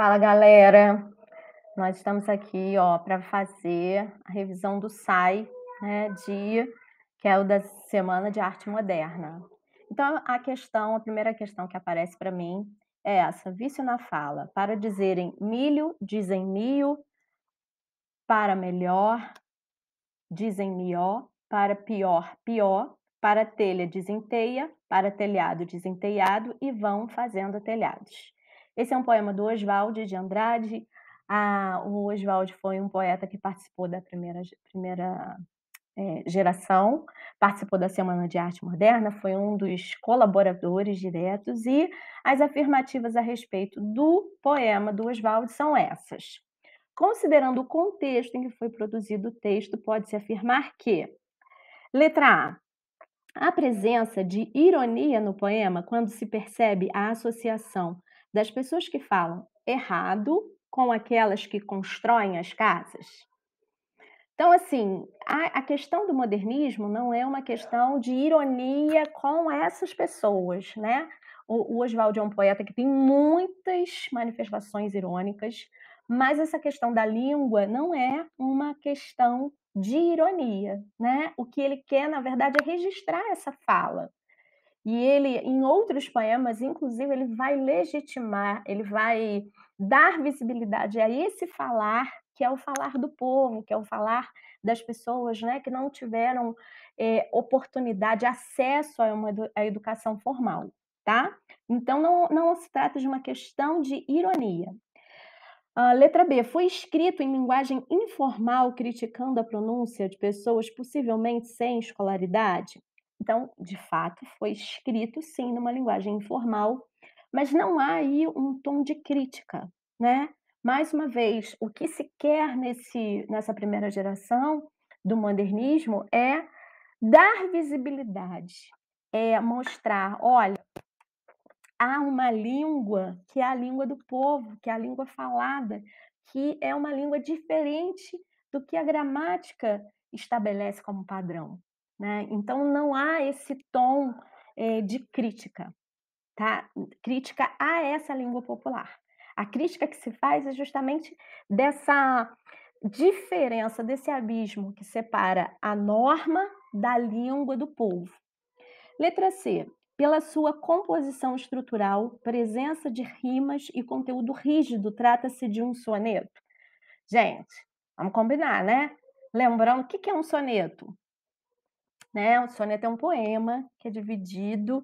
Fala, galera. Nós estamos aqui, ó, para fazer a revisão do SAI, né, que é o da Semana de Arte Moderna. Então, a primeira questão que aparece para mim é essa: vício na fala. Para dizerem milho, dizem mio, para melhor, dizem mió, para pior, pior, para telha, dizem teia, para telhado, dizem telhado, e vão fazendo telhados. Esse é um poema do Oswald de Andrade. O Oswald foi um poeta que participou da primeira geração, participou da Semana de Arte Moderna, foi um dos colaboradores diretos, e as afirmativas a respeito do poema do Oswald são essas: considerando o contexto em que foi produzido o texto, pode-se afirmar que: letra A, a presença de ironia no poema quando se percebe a associação das pessoas que falam errado com aquelas que constroem as casas. Então, assim, a questão do modernismo não é uma questão de ironia com essas pessoas, né? O Oswald é um poeta que tem muitas manifestações irônicas, mas essa questão da língua não é uma questão de ironia, né? O que ele quer, na verdade, é registrar essa fala. E ele, em outros poemas, inclusive, ele vai legitimar, ele vai dar visibilidade a esse falar, que é o falar do povo, que é o falar das pessoas, né, que não tiveram oportunidade, acesso à educação formal, tá? Então, não se trata de uma questão de ironia. Letra B, foi escrito em linguagem informal, criticando a pronúncia de pessoas possivelmente sem escolaridade? Então, de fato, foi escrito sim numa linguagem informal, mas não há aí um tom de crítica, né? Mais uma vez, o que se quer nessa primeira geração do modernismo é dar visibilidade, é mostrar, olha, há uma língua que é a língua do povo, que é a língua falada, que é uma língua diferente do que a gramática estabelece como padrão, né. Então não há esse tom, de crítica, tá, crítica a essa língua popular. A crítica que se faz é justamente dessa diferença, desse abismo que separa a norma da língua do povo. Letra C. Pela sua composição estrutural, presença de rimas e conteúdo rígido, trata-se de um soneto. Gente, vamos combinar, né? Lembrando, o que é um soneto? Né? Um soneto é um poema que é dividido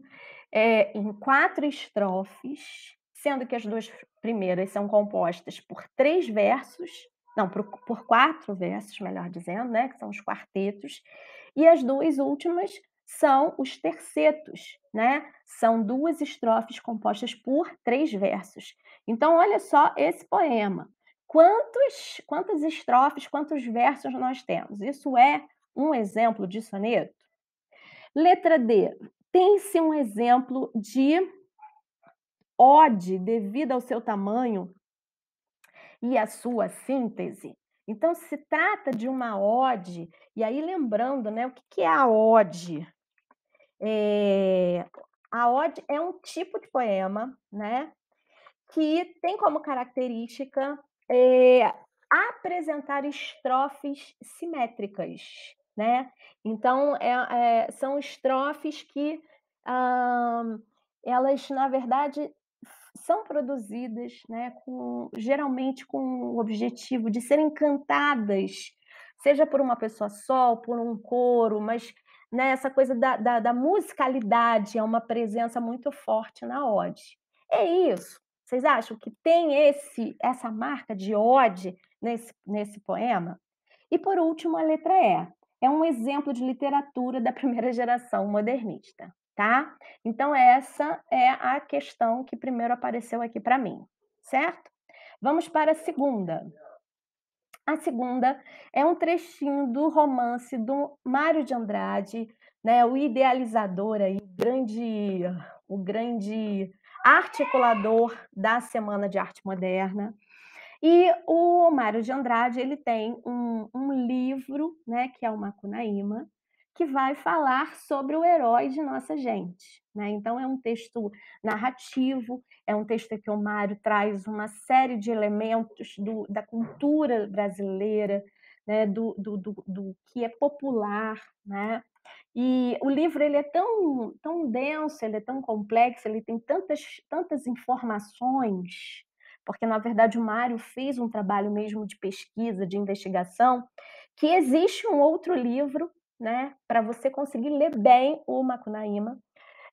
em 4 estrofes, sendo que as 2 primeiras são compostas por 3 versos, não, por 4 versos, melhor dizendo, né? Que são os quartetos, e as 2 últimas são os tercetos, né? São 2 estrofes compostas por 3 versos. Então, olha só esse poema. Quantas estrofes, quantos versos nós temos? Isso é um exemplo de soneto? Letra D. Tem-se um exemplo de ode devido ao seu tamanho e à sua síntese? Então, se trata de uma ode, e aí lembrando, né, o que é a ode? A ode é um tipo de poema, né, que tem como característica, apresentar estrofes simétricas, né. Então, são estrofes que, hã, elas, na verdade, são produzidas, né, geralmente com o objetivo de serem cantadas, seja por uma pessoa só, ou por um coro, mas, né, essa coisa da musicalidade é uma presença muito forte na ode. É isso. Vocês acham que tem essa marca de ode nesse poema? E por último, a letra E. É um exemplo de literatura da primeira geração modernista, tá? Então essa é a questão que primeiro apareceu aqui para mim, certo? Vamos para a segunda. A segunda é um trechinho do romance do Mário de Andrade, né, o idealizador aí, o grande articulador da Semana de Arte Moderna. E o Mário de Andrade, ele tem um livro, né, que é o Macunaíma, que vai falar sobre o herói de nossa gente, né. Então é um texto narrativo, É um texto que o Mário traz uma série de elementos da cultura brasileira, né, do que é popular, né. E o livro ele é tão denso, ele é tão complexo, ele tem tantas informações, porque na verdade o Mário fez um trabalho mesmo de pesquisa, de investigação, que existe um outro livro, né, para você conseguir ler bem o Macunaíma.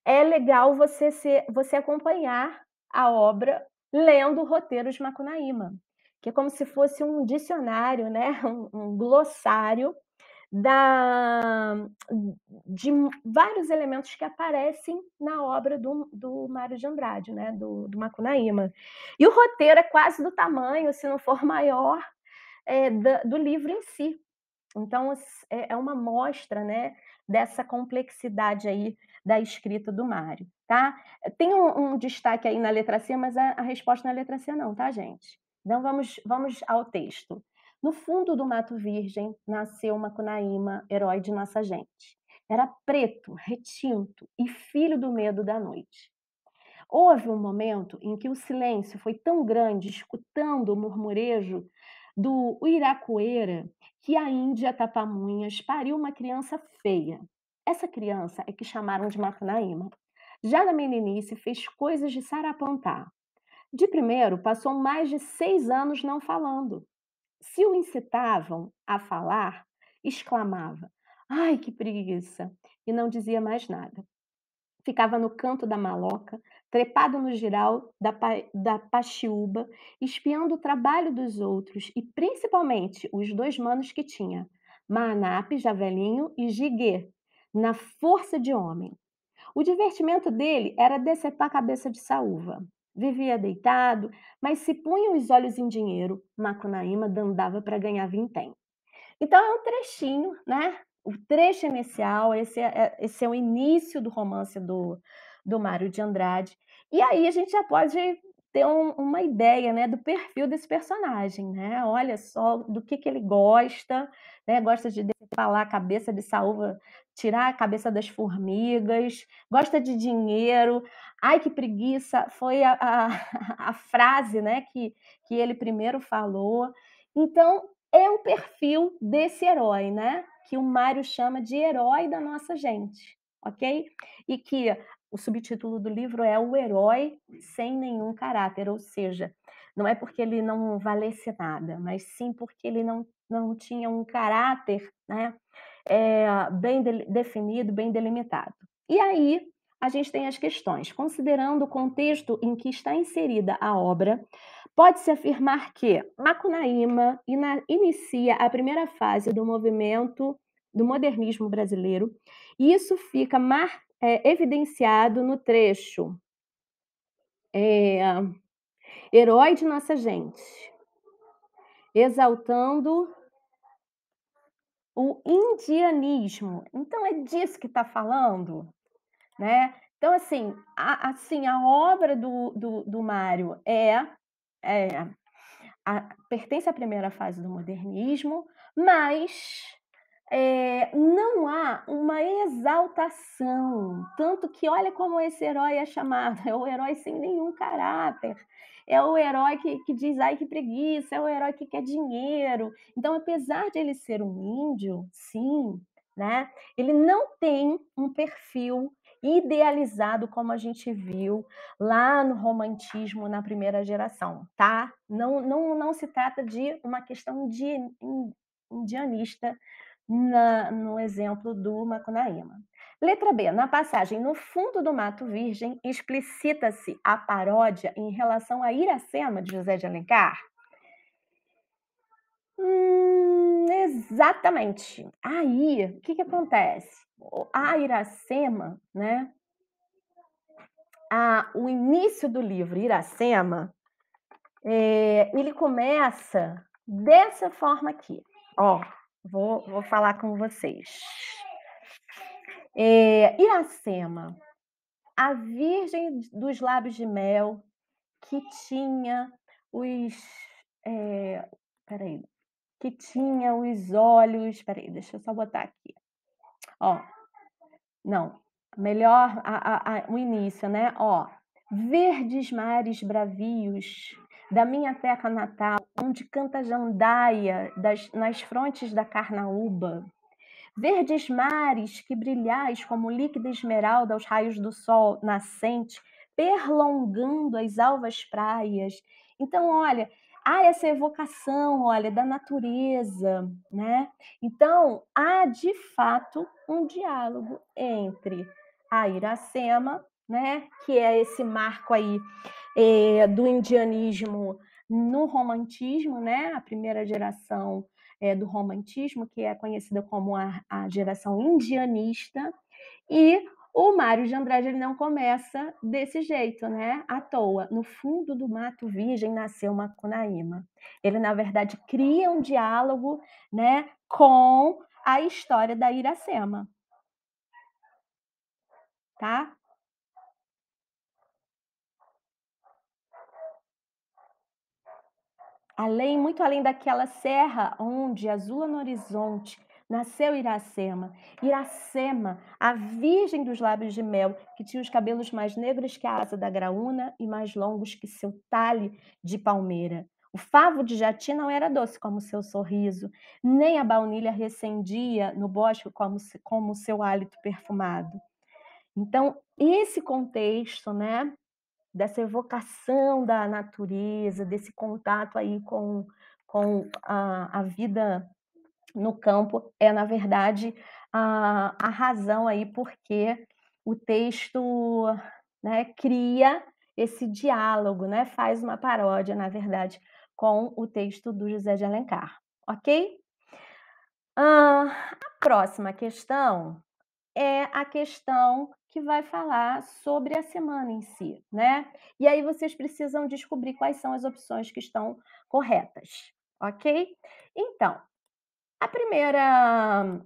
É legal você acompanhar a obra lendo o roteiro de Macunaíma, que é como se fosse um dicionário, né, um glossário da de vários elementos que aparecem na obra do Mário de Andrade, né, do Macunaíma. E o roteiro é quase do tamanho, se não for maior, do livro em si. Então é uma mostra, né, dessa complexidade aí da escrita do Mário, tá. Tem um destaque aí na letra C, mas a resposta não é letra C não, tá gente. Então vamos ao texto. "No fundo do mato virgem, nasceu Macunaíma, herói de nossa gente. Era preto, retinto e filho do medo da noite. Houve um momento em que o silêncio foi tão grande, escutando o murmurejo do Uiracoeira, que a Índia Tapamunhas pariu uma criança feia. Essa criança é que chamaram de Macunaíma. Já na meninice fez coisas de Sarapantá. De primeiro, passou mais de 6 anos não falando. Se o incitavam a falar, exclamava: Ai, que preguiça! E não dizia mais nada. Ficava no canto da maloca, trepado no giral da paxiúba, espiando o trabalho dos outros e principalmente os 2 manos que tinha, Maanape, Javelinho e Jiguê, na força de homem. O divertimento dele era decepar a cabeça de saúva. Vivia deitado, mas se punha os olhos em dinheiro, Macunaíma dandava para ganhar vintém. Então é um trechinho, né, o trecho inicial, esse é o início do romance do Mário de Andrade, e aí a gente já pode ter uma ideia, né, do perfil desse personagem, né, olha só do que ele gosta, né, gosta de falar a cabeça de saúva, tirar a cabeça das formigas, gosta de dinheiro, "ai que preguiça", foi a frase, né, que ele primeiro falou, então é o perfil desse herói, né, que o Mário chama de herói da nossa gente, ok? E que o subtítulo do livro é O Herói Sem Nenhum Caráter, ou seja, não é porque ele não valesse nada, mas sim porque ele não tinha um caráter, né, bem definido, bem delimitado. E aí, a gente tem as questões. Considerando o contexto em que está inserida a obra, pode-se afirmar que Macunaíma inicia a primeira fase do movimento do modernismo brasileiro, e isso fica evidenciado no trecho eh, Herói de Nossa Gente, exaltando o indianismo. Então é disso que está falando, né. Então a obra do Mário é pertence à primeira fase do modernismo, mas, não há uma exaltação, tanto que olha como esse herói é chamado, é o herói sem nenhum caráter, é o herói que diz: "Ai, que preguiça", é o herói que quer dinheiro. Então, apesar de ele ser um índio, sim, né, ele não tem um perfil idealizado como a gente viu lá no romantismo na primeira geração, tá? Não se trata de uma questão indianista no exemplo do Macunaíma. Letra B. Na passagem No Fundo do Mato Virgem, explicita-se a paródia em relação a Iracema, de José de Alencar? Exatamente. Aí, o que acontece? A Iracema, né, o início do livro Iracema, ele começa dessa forma aqui. Ó, vou falar com vocês. Iracema, a virgem dos lábios de mel que tinha os. É, peraí, que tinha os olhos. Peraí, deixa eu só botar aqui. Ó, não, melhor o início, né? Ó, Verdes mares bravios da minha terra natal, onde canta a jandaia nas frontes da carnaúba. Verdes mares que brilhais como líquida esmeralda aos raios do sol nascente, perlongando as alvas praias. Então, olha, há essa evocação, olha, da natureza, né? Então, há de fato um diálogo entre a Iracema, né, que é esse marco aí do indianismo no romantismo, né, a primeira geração do romantismo, que é conhecida como a geração indianista, e o Mário de Andrade ele não começa desse jeito, né, à toa. No fundo do mato virgem nasceu Macunaíma. Ele, na verdade, cria um diálogo, né, com a história da Iracema, tá? Muito além daquela serra onde, azul no horizonte, nasceu Iracema. Iracema, a virgem dos lábios de mel, que tinha os cabelos mais negros que a asa da graúna e mais longos que seu talhe de palmeira. O favo de jati não era doce como seu sorriso, nem a baunilha recendia no bosque como seu hálito perfumado. Então, esse contexto, né, dessa evocação da natureza, desse contato aí com a vida no campo, é, na verdade, a razão aí porque o texto, né, cria esse diálogo, né, faz uma paródia, na verdade, com o texto do José de Alencar, ok? A próxima questão é a questão que vai falar sobre a semana em si, né? E aí vocês precisam descobrir quais são as opções que estão corretas, ok? Então, a primeira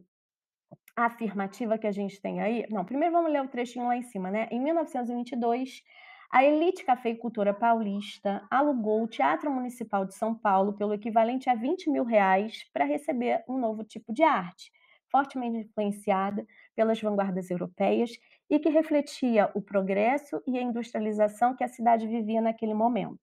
afirmativa que a gente tem aí. Não, primeiro vamos ler o trechinho lá em cima, né? Em 1922, a Elite Cafeicultora Paulista alugou o Teatro Municipal de São Paulo pelo equivalente a R$ 20.000 para receber um novo tipo de arte, fortemente influenciada pelas vanguardas europeias e que refletia o progresso e a industrialização que a cidade vivia naquele momento.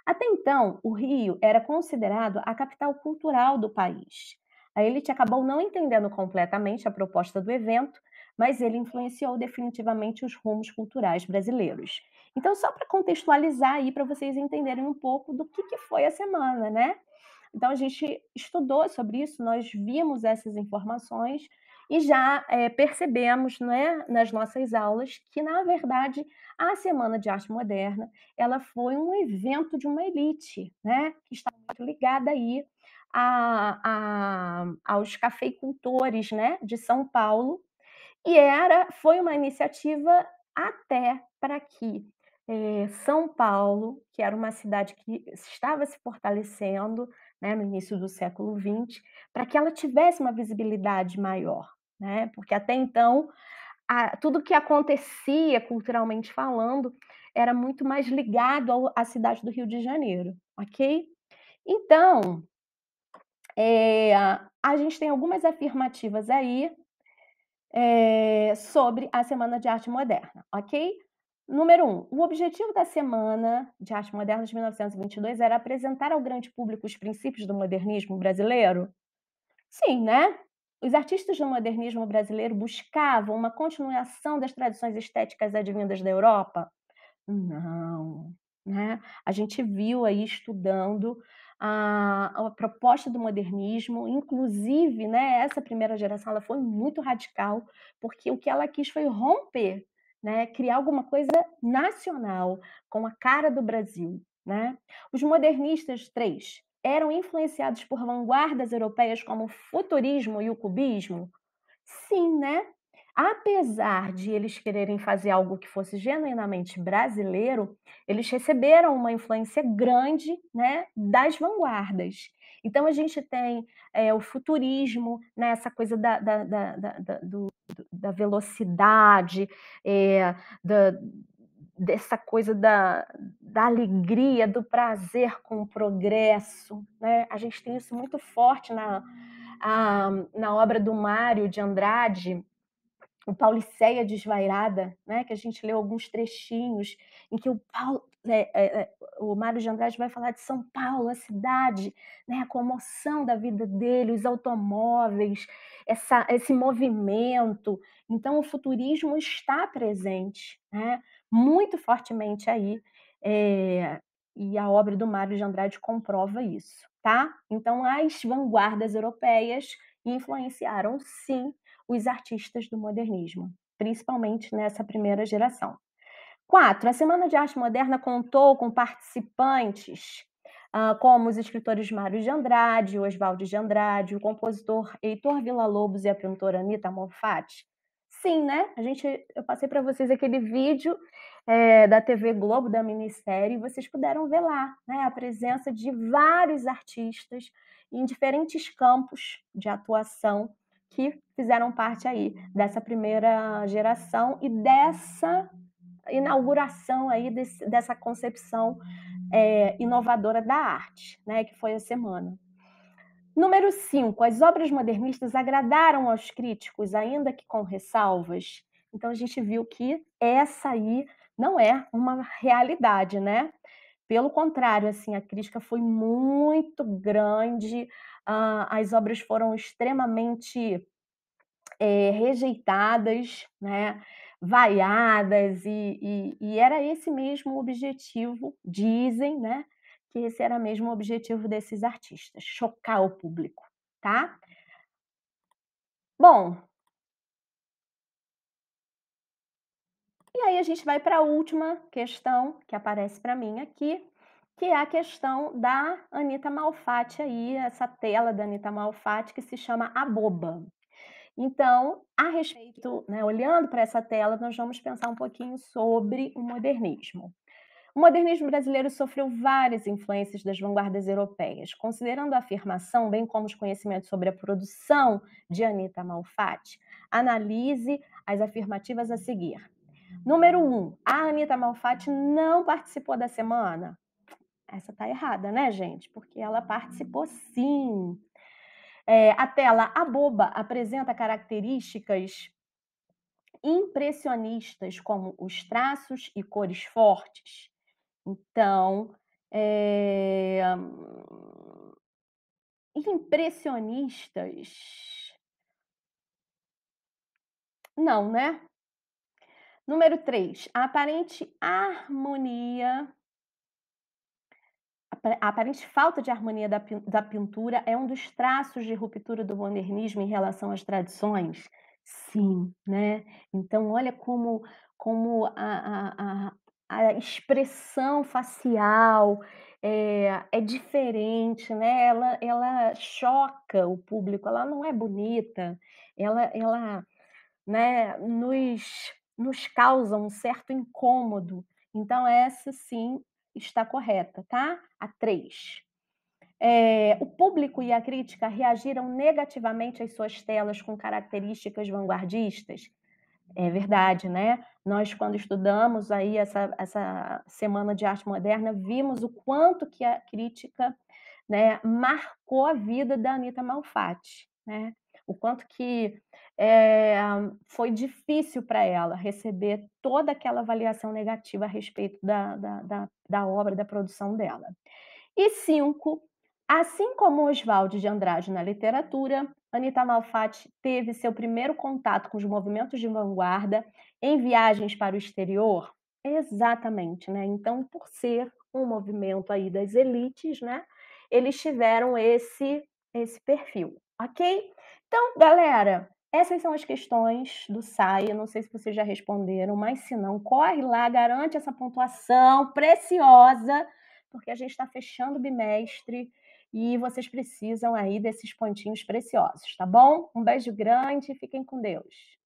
Até então, o Rio era considerado a capital cultural do país. A elite acabou não entendendo completamente a proposta do evento, mas ele influenciou definitivamente os rumos culturais brasileiros. Então, só para contextualizar aí, para vocês entenderem um pouco do que foi a semana, né? Então, a gente estudou sobre isso, nós vimos essas informações e já percebemos, né, nas nossas aulas que, na verdade, a Semana de Arte Moderna ela foi um evento de uma elite, né, que está muito ligada aí aos cafeicultores, né, de São Paulo, e foi uma iniciativa até para que São Paulo, que era uma cidade que estava se fortalecendo, né, no início do século XX, para que ela tivesse uma visibilidade maior, né? Porque até então tudo que acontecia culturalmente falando era muito mais ligado à cidade do Rio de Janeiro, ok? Então, a gente tem algumas afirmativas aí sobre a Semana de Arte Moderna, ok? Número 1, o objetivo da Semana de Arte Moderna de 1922 era apresentar ao grande público os princípios do modernismo brasileiro? Sim, né? Os artistas do modernismo brasileiro buscavam uma continuação das tradições estéticas advindas da Europa? Não, né. A gente viu aí estudando a proposta do modernismo, inclusive, né, essa primeira geração ela foi muito radical, porque o que ela quis foi romper, né, criar alguma coisa nacional, com a cara do Brasil, né. Os modernistas 3 eram influenciados por vanguardas europeias como o futurismo e o cubismo? Sim, né. Apesar de eles quererem fazer algo que fosse genuinamente brasileiro, eles receberam uma influência grande, né, das vanguardas. Então a gente tem, o futurismo, né, essa coisa da velocidade, da dessa coisa da alegria, do prazer com o progresso, né. A gente tem isso muito forte na obra do Mário de Andrade, o Pauliceia Desvairada, né, que a gente leu alguns trechinhos, em que o Mário de Andrade vai falar de São Paulo, a cidade, né, a comoção da vida dele, os automóveis, esse movimento. Então o futurismo está presente, né, muito fortemente aí, e a obra do Mário de Andrade comprova isso, tá. Então as vanguardas europeias influenciaram sim os artistas do modernismo, principalmente nessa primeira geração. 4. A Semana de Arte Moderna contou com participantes, como os escritores Mário de Andrade, Oswald de Andrade, o compositor Heitor Villa-Lobos e a pintora Anita Malfatti. Sim, né, eu passei para vocês aquele vídeo, da TV Globo, da minissérie, e vocês puderam ver lá, né, a presença de vários artistas em diferentes campos de atuação que fizeram parte aí dessa primeira geração e dessa inauguração aí dessa concepção inovadora da arte, né, que foi a semana. Número 5, as obras modernistas agradaram aos críticos, ainda que com ressalvas. Então a gente viu que essa aí não é uma realidade, né? Pelo contrário, assim, a crítica foi muito grande, as obras foram extremamente rejeitadas, né, vaiadas, e era esse mesmo o objetivo, dizem, né, que esse era mesmo o objetivo desses artistas, chocar o público, tá. Bom, e aí a gente vai para a última questão que aparece para mim aqui, que é a questão da Anita Malfatti aí, essa tela da Anita Malfatti que se chama A Boba. Então, a respeito, né, olhando para essa tela, nós vamos pensar um pouquinho sobre o modernismo. O modernismo brasileiro sofreu várias influências das vanguardas europeias. Considerando a afirmação, bem como os conhecimentos sobre a produção de Anita Malfatti, analise as afirmativas a seguir. Número 1, a Anita Malfatti não participou da semana? Essa está errada, né, gente? Porque ela participou sim. A tela A Boba apresenta características impressionistas, como os traços e cores fortes. Então, impressionistas, não, né? Número 3, a aparente harmonia a aparente falta de harmonia da pintura é um dos traços de ruptura do modernismo em relação às tradições? Sim, né. Então olha como a expressão facial, é diferente, né, ela choca o público, ela não é bonita, ela né, nos causa um certo incômodo. Então essa sim está correta, tá? A 3. O público e a crítica reagiram negativamente às suas telas com características vanguardistas? É verdade, né? Nós, quando estudamos aí essa Semana de Arte Moderna, vimos o quanto que a crítica, né, marcou a vida da Anita Malfatti, né? O quanto que eh, foi difícil para ela receber toda aquela avaliação negativa a respeito da obra, da produção dela. E 5, assim como Oswald de Andrade na literatura, Anita Malfatti teve seu primeiro contato com os movimentos de vanguarda em viagens para o exterior? Exatamente, né, então por ser um movimento aí das elites, né, eles tiveram esse perfil, ok? Então galera, essas são as questões do SAI, eu não sei se vocês já responderam, mas se não, corre lá, garante essa pontuação preciosa, porque a gente está fechando o bimestre e vocês precisam aí desses pontinhos preciosos, tá bom? Um beijo grande e fiquem com Deus.